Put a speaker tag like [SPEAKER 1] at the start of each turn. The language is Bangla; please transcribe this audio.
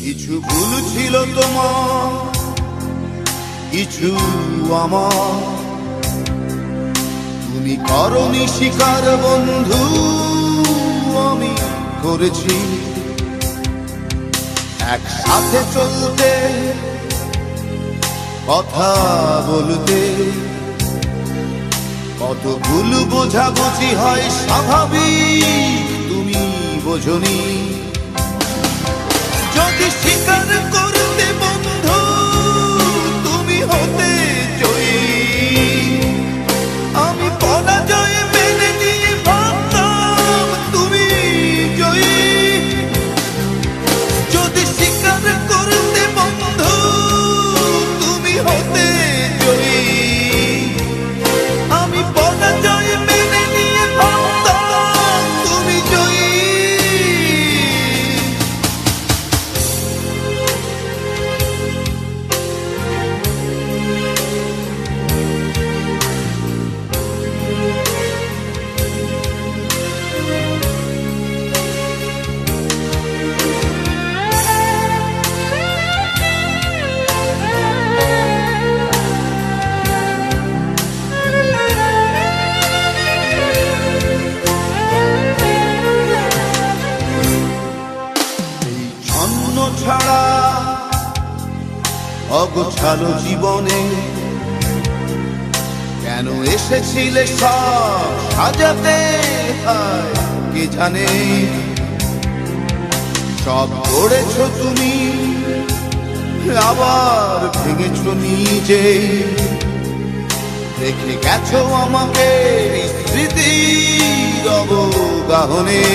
[SPEAKER 1] কিছু ভুল ছিল তোমার, কিছু আমার। তুমি করনি স্বীকার বন্ধু, আমি করেছি। একসাথে চলতে, কথা বলতে, কত ভুল বোঝাবুঝি হয় স্বাভাবিক, তুমি বোঝনি। যদি স্বীকার করতে বন্ধু তুমি হতে জয়ী, আমি পরাজয় মেনে নিয়ে ভাবতাম তুমি জয়ী। যদি স্বীকার করতে বন্ধু তুমি হতে জয়ী, আমি পরাজয় মেনে নিয়ে ভাবতাম তুমি জয়ী। ছাড়া অগোছালো জীবনে কেন এসেছিলে সব সাজাতে, কে জানে। সব গড়েছ তুমি, আবার ভেঙেছ নিজে। রেখে গেছো আমাকে স্মৃতির অবগাহনে।